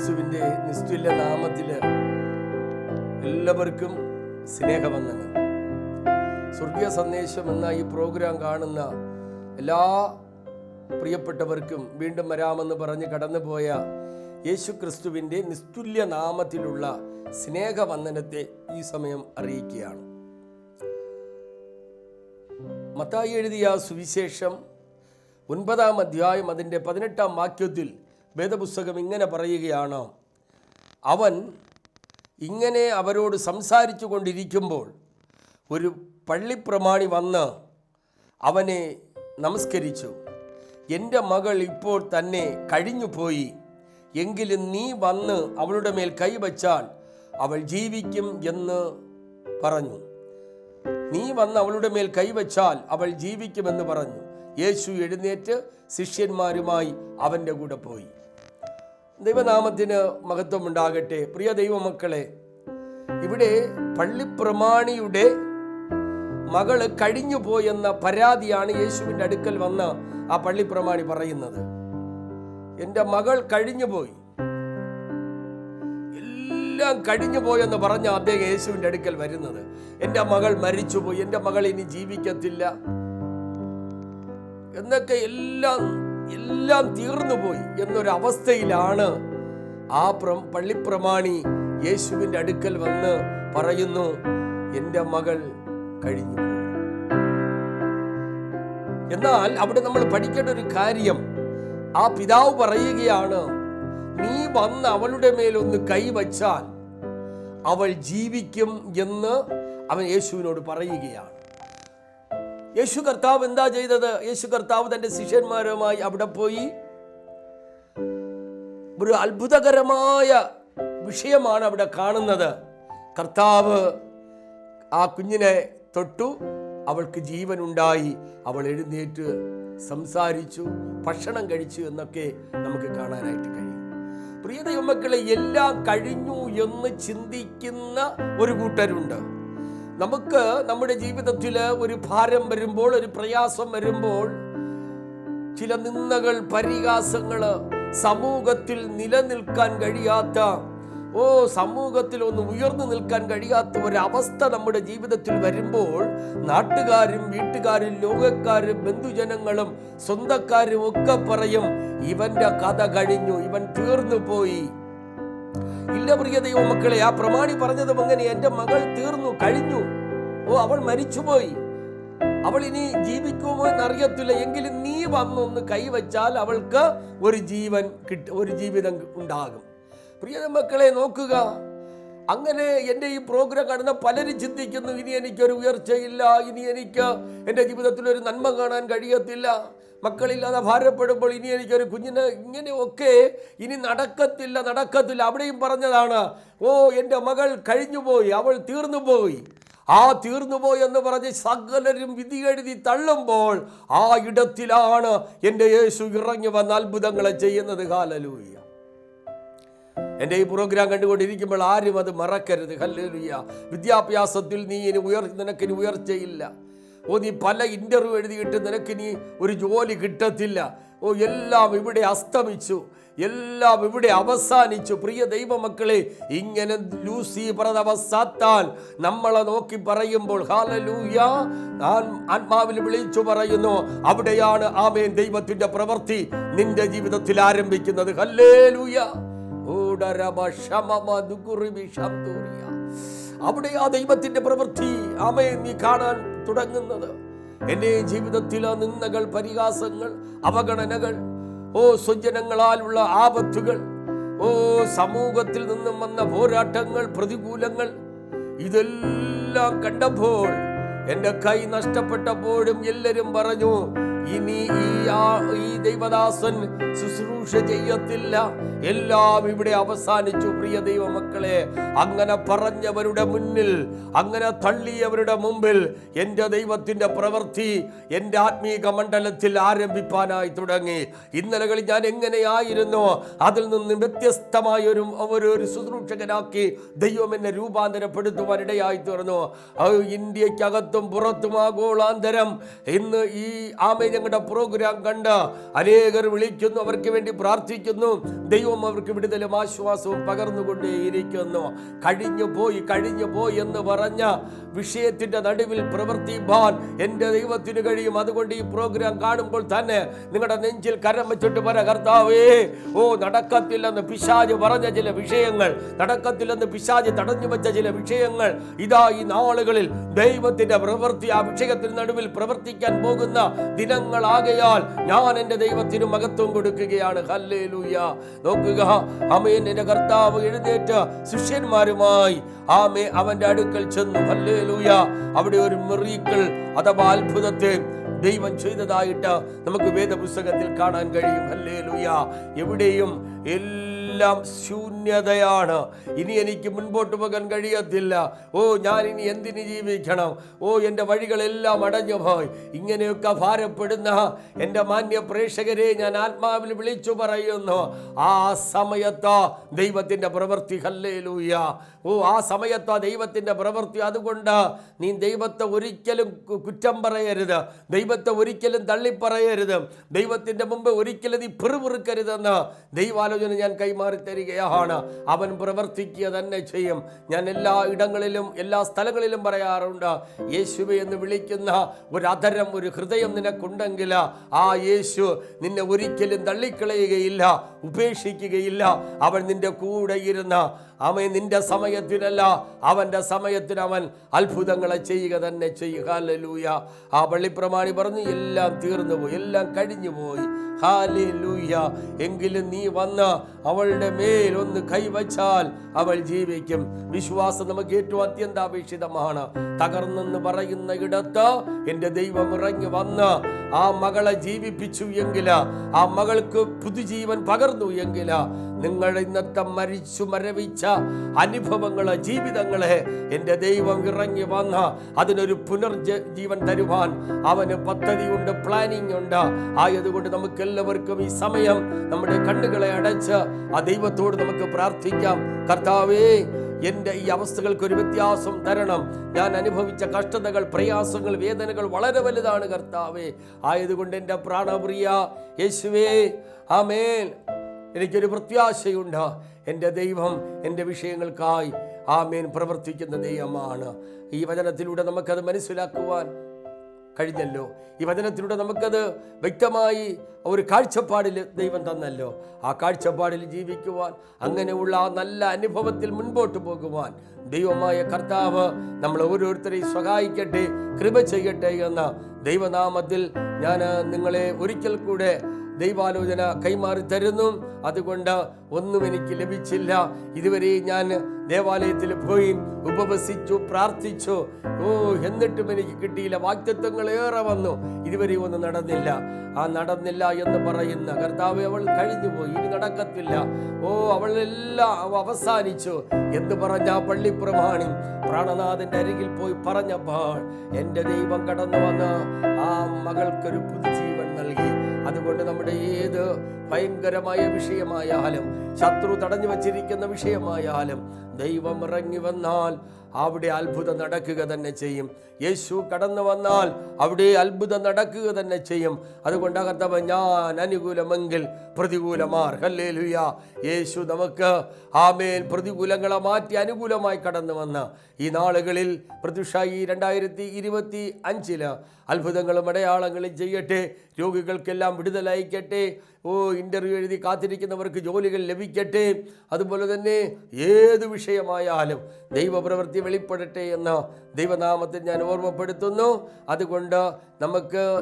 യേശുക്രിസ്തുവിൻ്റെ നിസ്തുല്യ നാമത്തിൽ എല്ലാവർക്കും സ്നേഹവന്ദനം. സ്വർഗീയ സന്ദേശം എന്ന ഈ പ്രോഗ്രാം കാണുന്ന എല്ലാ പ്രിയപ്പെട്ടവർക്കും വീണ്ടും വരാമെന്ന് പറഞ്ഞ് കടന്നുപോയ യേശുക്രിസ്തുവിൻ്റെ നിസ്തുല്യ നാമത്തിലുള്ള സ്നേഹവന്ദനത്തെ ഈ സമയം അറിയിക്കുകയാണ്. മത്തായി എഴുതിയ സുവിശേഷം 9-ാം അധ്യായം അതിൻ്റെ 18-ാം വാക്യത്തിൽ വേദപുസ്തകം ഇങ്ങനെ പറയുകയാണ്: അവൻ ഇങ്ങനെ അവരോട് സംസാരിച്ചു കൊണ്ടിരിക്കുമ്പോൾ ഒരു പള്ളിപ്രമാണി വന്ന് അവനെ നമസ്കരിച്ചു. എൻ്റെ മകൾ ഇപ്പോൾ തന്നെ കഴിഞ്ഞുപോയി, എങ്കിലും നീ വന്ന് അവളുടെ മേൽ കൈവച്ചാൽ അവൾ ജീവിക്കും എന്ന് പറഞ്ഞു. നീ വന്ന് അവളുടെ മേൽ കൈവച്ചാൽ അവൾ ജീവിക്കുമെന്ന് പറഞ്ഞു. യേശു എഴുന്നേറ്റ് ശിഷ്യന്മാരുമായി അവൻ്റെ കൂടെ പോയി. ദൈവനാമത്തിന് മഹത്വമുണ്ടാകട്ടെ. പ്രിയ ദൈവമക്കളെ, ഇവിടെ പള്ളിപ്രമാണിയുടെ മകള് കഴിഞ്ഞു പോയെന്ന പരാതിയാണ് യേശുവിൻ്റെ അടുക്കൽ വന്ന് ആ പള്ളിപ്രമാണി പറയുന്നത്. എൻ്റെ മകൾ കഴിഞ്ഞു പോയി, എല്ലാം കഴിഞ്ഞു പോയെന്ന് പറഞ്ഞ അദ്ദേഹം യേശുവിൻ്റെ അടുക്കൽ വരുന്നത്. എൻ്റെ മകൾ മരിച്ചുപോയി, എൻ്റെ മകൾ ഇനി ജീവിക്കത്തില്ല എന്നൊക്കെ എല്ലാം തീർന്നുപോയി എന്നൊരവസ്ഥയിലാണ് ആ പള്ളിപ്രമാണി യേശുവിൻ്റെ അടുക്കൽ വന്ന് പറയുന്നു, എൻ്റെ മകൾ കഴിഞ്ഞു പോയി. എന്നാൽ അവിടെ നമ്മൾ പഠിക്കേണ്ട ഒരു കാര്യം, ആ പിതാവ് പറയുകയാണ്, നീ വന്ന് അവളുടെ മേലൊന്ന് കൈവച്ചാൽ അവൾ ജീവിക്കും എന്ന് അവൻ യേശുവിനോട് പറയുകയാണ്. യേശു കർത്താവ് എന്താ ചെയ്തത്? യേശു കർത്താവ് തൻ്റെ ശിഷ്യന്മാരുമായി അവിടെ പോയി ഒരു അത്ഭുതകരമായ വിഷയമാണ് അവിടെ കാണുന്നത്. കർത്താവ് ആ കുഞ്ഞിനെ തൊട്ടു, അവൾക്ക് ജീവനുണ്ടായി, അവൾ എഴുന്നേറ്റ് സംസാരിച്ചു, ഭക്ഷണം കഴിച്ചു എന്നൊക്കെ നമുക്ക് കാണാനായിട്ട് കഴിയും. പ്രിയ ദൈവമക്കളെ, എല്ലാം കഴിഞ്ഞു എന്ന് ചിന്തിക്കുന്ന ഒരു കൂട്ടരുണ്ട്. നമുക്ക് നമ്മുടെ ജീവിതത്തിൽ ഒരു ഭാരം വരുമ്പോൾ, ഒരു പ്രയാസം വരുമ്പോൾ, ചില നിന്ദകൾ, പരിഹാസങ്ങൾ, സമൂഹത്തിൽ നിലനിൽക്കാൻ കഴിയാത്ത, സമൂഹത്തിൽ ഒന്ന് ഉയർന്നു നിൽക്കാൻ കഴിയാത്ത ഒരവസ്ഥ നമ്മുടെ ജീവിതത്തിൽ വരുമ്പോൾ, നാട്ടുകാരും വീട്ടുകാരും ലോകക്കാരും ബന്ധുജനങ്ങളും സ്വന്തക്കാരും ഒക്കെ പറയും, ഇവന്റെ കഥ കഴിഞ്ഞു, ഇവൻ തീർന്നു പോയി. ഇല്ല പ്രിയ ദൈവമക്കളെ, ആ പ്രമാണി പറഞ്ഞതും അങ്ങനെ, എൻ്റെ മകൾ തീർന്നു കഴിഞ്ഞു, അവൾ മരിച്ചുപോയി, അവൾ ഇനി ജീവിക്കുമോ എന്നറിയത്തില്ല, എങ്കിലും നീ വന്നൊന്ന് കൈവച്ചാൽ അവൾക്ക് ഒരു ജീവൻ ഒരു ജീവിതം ഉണ്ടാകും. പ്രിയ മക്കളെ, നോക്കുക, അങ്ങനെ എൻ്റെ ഈ പ്രോഗ്രാം കാണുന്ന പലരും ചിന്തിക്കുന്നു, ഇനി എനിക്കൊരു ഉയർച്ചയില്ല, ഇനി എനിക്ക് എൻ്റെ ജീവിതത്തിൽ ഒരു നന്മ കാണാൻ കഴിയത്തില്ല, മക്കളില്ലാതെ ഭാരപ്പെടുമ്പോൾ ഇനി എനിക്കൊരു കുഞ്ഞിന് ഇങ്ങനെയൊക്കെ ഇനി നടക്കത്തില്ല. അവിടെയും പറഞ്ഞതാണ്, എൻ്റെ മകൾ കഴിഞ്ഞുപോയി, അവൾ തീർന്നുപോയി. ആ തീർന്നുപോയി എന്ന് പറഞ്ഞ് സകലരും വിധി എഴുതി തള്ളുമ്പോൾ ആ ഇടത്തിലാണ് എൻ്റെ യേശു ഇറങ്ങി വന്ന അത്ഭുതങ്ങളെ ചെയ്യുന്നത്. ഹല്ലേലൂയ. എൻ്റെ ഈ പ്രോഗ്രാം കണ്ടുകൊണ്ടിരിക്കുമ്പോൾ ആരും അത് മറക്കരുത്. ഹല്ലേലൂയ. വിദ്യാഭ്യാസത്തിൽ നിനക്കിനി ഉയർച്ചയില്ല. നീ പല ഇന്റർവ്യൂ എഴുതിയിട്ട് നിനക്കിനി ഒരു ജോലി കിട്ടത്തില്ല. എല്ലാം ഇവിടെ അസ്തമിച്ചു, എല്ലാം ഇവിടെ അവസാനിച്ചു. പ്രിയ ദൈവമക്കളെ, ഇങ്ങനെ ലൂസിഫർ സാത്താൻ നമ്മളെ നോക്കി പറയുമ്പോൾ, ഹല്ലേലൂയ, ആത്മാവിൽ വിളിച്ചു പറയുന്നു, അവിടെയാണ് ആമേൻ ദൈവത്തിന്റെ പ്രവൃത്തി നിന്റെ ജീവിതത്തിൽ ആരംഭിക്കുന്നത്. ഹല്ലേലൂയ. അവിടെ ആ ദൈവത്തിന്റെ പ്രവൃത്തി ആമേൻ നീ കാണാൻ തുടങ്ങുന്നത്. എൻ്റെ ജീവിതത്തിൽ നിന്ദകൾ, പരിഹാസങ്ങൾ, അവഗണനകൾ, സ്വജനങ്ങളാലുള്ള ആപത്തുകൾ, സമൂഹത്തിൽ നിന്നും വന്ന പോരാട്ടങ്ങൾ, പ്രതികൂലങ്ങൾ, ഇതെല്ലാം കണ്ടപ്പോൾ, എൻ്റെ കൈ നഷ്ടപ്പെട്ടപ്പോഴും എല്ലാവരും പറഞ്ഞു, ഇനി ഈ ദൈവദാസൻ ശുശ്രൂഷ ചെയ്യത്തില്ല, എല്ലാം ഇവിടെ അവസാനിച്ചു. പ്രിയ ദൈവമക്കൾ, മക്കളെ, അങ്ങനെ പറഞ്ഞവരുടെ മുന്നിൽ, അങ്ങനെ തള്ളിയവരുടെ മുമ്പിൽ എൻ്റെ ദൈവത്തിൻ്റെ പ്രവൃത്തി എൻ്റെ ആത്മീക മണ്ഡലത്തിൽ ആരംഭിപ്പാനായി തുടങ്ങി. ഇന്നലകളിൽ ഞാൻ എങ്ങനെയായിരുന്നു അതിൽ നിന്ന് വ്യത്യസ്തമായ ഒരു ശുശ്രൂഷകനാക്കി ദൈവം എന്നെ രൂപാന്തരപ്പെടുത്തുവാൻ ഇടയായി തീർന്നു. ഇന്ത്യക്കകത്തും പുറത്തും ആഗോളാന്തരം ഇന്ന് ഈ ഞങ്ങളുടെ പ്രോഗ്രാം കണ്ട് അനേകർ വിളിക്കുന്നു, അവർക്ക് വേണ്ടി പ്രാർത്ഥിക്കുന്നു. ദൈവം അവർക്ക് വിടുതലും ആശ്വാസവും പകർന്നുകൊണ്ടേയിരിക്കുന്നു. കഴിഞ്ഞു പോയി എന്ന് പറഞ്ഞ വിഷയത്തിന്റെ നടുവിൽ പ്രവർത്തിപ്പാൻ എൻ്റെ ദൈവത്തിന് കഴിയും. അതുകൊണ്ട് ഈ പ്രോഗ്രാം കാണുമ്പോൾ തന്നെ നിങ്ങളുടെ നെഞ്ചിൽ കരം വെച്ചിട്ട് പറ, കർത്താവേ, നടക്കത്തില്ലെന്ന് പിശാച് പറഞ്ഞ ചില വിഷയങ്ങൾ, നടക്കത്തില്ലെന്ന് പിശാച് തടഞ്ഞു വെച്ച ചില വിഷയങ്ങൾ, ഇതാ ഈ നാളുകളിൽ ദൈവത്തിന്റെ പ്രവൃത്തി ആ വിഷയത്തിന് നടുവിൽ പ്രവർത്തിക്കാൻ പോകുന്ന ദിനങ്ങളാകയാൽ ഞാൻ എൻ്റെ ദൈവത്തിന് മഹത്വം കൊടുക്കുകയാണ്. ഹല്ലേലൂയ. നോക്കുക, ആമേൻ. എൻ്റെ കർത്താവ് എഴുന്നേറ്റ് ശിഷ്യന്മാരുമായി അവന്റെ അടുക്കൽ ചെന്നു. ഹല്ലേലൂയ. അവിടെ ഒരു മിറക്കിൾ അഥവാ അത്ഭുതത്തെ ദൈവം ചെയ്തതായിട്ട് നമുക്ക് വേദപുസ്തകത്തിൽ കാണാൻ കഴിയും. ഹല്ലേലൂയ. എവിടെയും എല്ലാം ശൂന്യതയാണ്. ഇനി എനിക്ക് മുൻപോട്ട് പോകാൻ കഴിയത്തില്ല. ഞാൻ ഇനി എന്തിന് ജീവിക്കണം? എൻ്റെ വഴികളെല്ലാം അടഞ്ഞു പോയി. ഇങ്ങനെയൊക്കെ ഭാരപ്പെടുന്ന എൻ്റെ മാന്യ പ്രേക്ഷകരെ ഞാൻ ആത്മാവിൽ വിളിച്ചു പറയുന്നു, ആ സമയത്ത് ദൈവത്തിൻ്റെ പ്രവൃത്തി. ഹല്ലേലൂയ. ആ സമയത്ത് ദൈവത്തിൻ്റെ പ്രവൃത്തി. അതുകൊണ്ട് നീ ദൈവത്തെ ഒരിക്കലും കുറ്റം പറയരുത്, ദൈവത്തെ ഒരിക്കലും തള്ളിപ്പറയരുത്, ദൈവത്തിൻ്റെ മുമ്പ് ഒരിക്കലും നീ പിറുപിറുക്കരുതെന്ന് ദൈവാലോചന ഞാൻ കൈമാറി തരികയാണ്. അവൻ പ്രവർത്തിക്കുക തന്നെ ചെയ്യും. ഞാൻ എല്ലാ ഇടങ്ങളിലും എല്ലാ സ്ഥലങ്ങളിലും പറയാറുണ്ട്, യേശുവേ എന്ന് വിളിക്കുന്ന ഒരു അധരം, ഒരു ഹൃദയം നിനക്കുണ്ടെങ്കിൽ ആ യേശു നിന്നെ ഒരിക്കലും തള്ളിക്കളയുകയില്ല, ഉപേക്ഷിക്കുകയില്ല. അവൻ നിന്റെ കൂടെ ഇരുന്ന അവൻ നിന്റെ സമയത്തിനല്ല, അവൻ്റെ സമയത്തിന് അവൻ അത്ഭുതങ്ങളെ ചെയ്യുക തന്നെ ചെയ്യുക. ഹല്ലേലൂയ. ആ പള്ളിപ്രമാണി പറഞ്ഞു, എല്ലാം തീർന്നു പോയി, എല്ലാം കഴിഞ്ഞു പോയി. ഹല്ലേലൂയ. എങ്കിലും നീ വന്ന് അവളുടെ മേൽ ഒന്ന് കൈവച്ചാൽ അവൾ ജീവിക്കും. വിശ്വാസം നമുക്ക് ഏറ്റവും അത്യന്താപേക്ഷിതമാണ്. തകർന്നെന്ന് പറയുന്ന ഇടത്ത് എൻ്റെ ദൈവം ഇറങ്ങി വന്ന് ആ മകളെ ജീവിപ്പിച്ചു എങ്കിൽ, ആ മകൾക്ക് പുതുജീവൻ പകർന്നു എങ്കിൽ, നിങ്ങൾ ഇന്നത്തെ മരിച്ചു മരവിച്ച അനുഭവങ്ങളെ, ജീവിതങ്ങളെ എൻ്റെ ദൈവം ഇറങ്ങി വന്ന് അതിനൊരു പുനർജീവൻ തരുവാൻ അവന് പദ്ധതിയുണ്ട്, പ്ലാനിങ് ഉണ്ട്. ആയതുകൊണ്ട് നമുക്ക് എല്ലാവർക്കും ഈ സമയം നമ്മുടെ കണ്ണുകളെ അടച്ച് ആ ദൈവത്തോട് നമുക്ക് പ്രാർത്ഥിക്കാം. കർത്താവേ, എൻ്റെ ഈ അവസ്ഥകൾക്ക് ഒരു വ്യത്യാസം തരണം. ഞാൻ അനുഭവിച്ച കഷ്ടതകൾ, പ്രയാസങ്ങൾ, വേദനകൾ വളരെ വലുതാണ് കർത്താവേ. ആയതുകൊണ്ട് എൻ്റെ പ്രാണപ്രിയ യേശുവേ, ആമേൻ, എനിക്കൊരു പ്രത്യാശയുണ്ട്. എൻ്റെ ദൈവം എൻ്റെ വിഷയങ്ങൾക്കായി ആമേൻ പ്രവർത്തിക്കുന്ന ദൈവമാണ്. ഈ വചനത്തിലൂടെ നമുക്കത് മനസ്സിലാക്കുവാൻ കഴിഞ്ഞല്ലോ. ഈ വചനത്തിലൂടെ നമുക്കത് വ്യക്തമായി ഒരു കാഴ്ചപ്പാടിൽ ദൈവം തന്നല്ലോ. ആ കാഴ്ചപ്പാടിൽ ജീവിക്കുവാൻ, അങ്ങനെയുള്ള ആ നല്ല അനുഭവത്തിൽ മുൻപോട്ട് പോകുവാൻ ദൈവമായ കർത്താവ് നമ്മൾ ഓരോരുത്തരെയും സഹായിക്കട്ടെ, കൃപ ചെയ്യട്ടെ എന്ന ദൈവനാമത്തിൽ ഞാൻ നിങ്ങളെ ഒരിക്കൽ കൂടെ ദൈവാലോചന കൈമാറി തരുന്നു. അതുകൊണ്ട് ഒന്നും എനിക്ക് ലഭിച്ചില്ല. ഇതുവരെ ഞാൻ ദേവാലയത്തിൽ പോയി ഉപവസിച്ചു, പ്രാർത്ഥിച്ചു, എന്നിട്ടും എനിക്ക് കിട്ടിയില്ല. വാഗ്ദത്തങ്ങൾ ഏറെ വന്നു, ഇതുവരെ ഒന്നും നടന്നില്ല. ആ നടന്നില്ല എന്ന് പറയുന്ന കർത്താവ്, അവൾ കഴിഞ്ഞു പോയി, ഇനി നടക്കത്തില്ല, അവളെല്ലാം അവസാനിച്ചു എന്ന് പറഞ്ഞ ആ പള്ളിപ്രമാണി പ്രാണനാഥന്റെ അരികിൽ പോയി പറഞ്ഞപ്പോൾ എൻ്റെ ദൈവം കടന്നു വന്ന് ആ മകൾക്കൊരു പുതുജീവൻ നൽകി. അതുകൊണ്ട് നമ്മുടെ ഏത് ഭയങ്കരമായ വിഷയമായാലും, ശത്രു തടഞ്ഞു വച്ചിരിക്കുന്ന വിഷയമായാലും, ദൈവം ഇറങ്ങി വന്നാൽ അവിടെ അത്ഭുതം നടക്കുക തന്നെ ചെയ്യും. യേശു കടന്നു വന്നാൽ അവിടെ അത്ഭുതം നടക്കുക തന്നെ ചെയ്യും. അതുകൊണ്ട് കർത്താവ്, ഞാൻ അനുകൂലമെങ്കിൽ പ്രതികൂലമാർ. ഹല്ലേലൂയ. യേശു നമുക്ക് ആമേൻ പ്രതികൂലങ്ങളെ മാറ്റി അനുകൂലമായി കടന്നു വന്ന ഈ നാളുകളിൽ പ്രത്യുഷായി 2025 അത്ഭുതങ്ങളും അടയാളങ്ങളും ചെയ്യട്ടെ. രോഗികൾക്കെല്ലാം വിടുതലയക്കട്ടെ. ഇൻ്റർവ്യൂ എഴുതി കാത്തിരിക്കുന്നവർക്ക് ജോലികൾ ലഭിക്കട്ടെ. അതുപോലെ തന്നെ ഏത് വിഷയമായാലും ദൈവപ്രവൃത്തി വെളിപ്പെടട്ടെ എന്ന് ദൈവനാമത്തിൽ ഞാൻ ഓർമ്മപ്പെടുത്തുന്നു. അതുകൊണ്ട്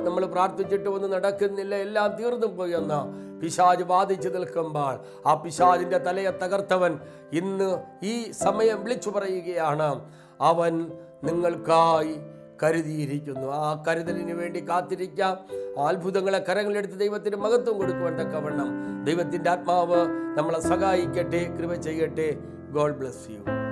നമ്മൾ പ്രാർത്ഥിച്ചിട്ട് ഒന്നും നടക്കുന്നില്ല, എല്ലാം തീർന്നു പോയെന്ന് പിശാച് ബാധിച്ചു നിൽക്കുമ്പോൾ ആ പിശാചിൻ്റെ തലയെ തകർത്തവൻ ഇന്ന് ഈ സമയം വിളിച്ചു പറയുകയാണ്, അവൻ നിങ്ങൾക്കായി കരുതിയിരിക്കുന്നു. ആ കരുതലിന് വേണ്ടി കാത്തിരിക്കാം. അത്ഭുതങ്ങളെ കരങ്ങളെടുത്ത് ദൈവത്തിന് മഹത്വം കൊടുക്കുവാൻ തക്കവണ്ണം ദൈവത്തിൻ്റെ ആത്മാവ് നമ്മളെ സഹായിക്കട്ടെ, കൃപ ചെയ്യട്ടെ. God bless you.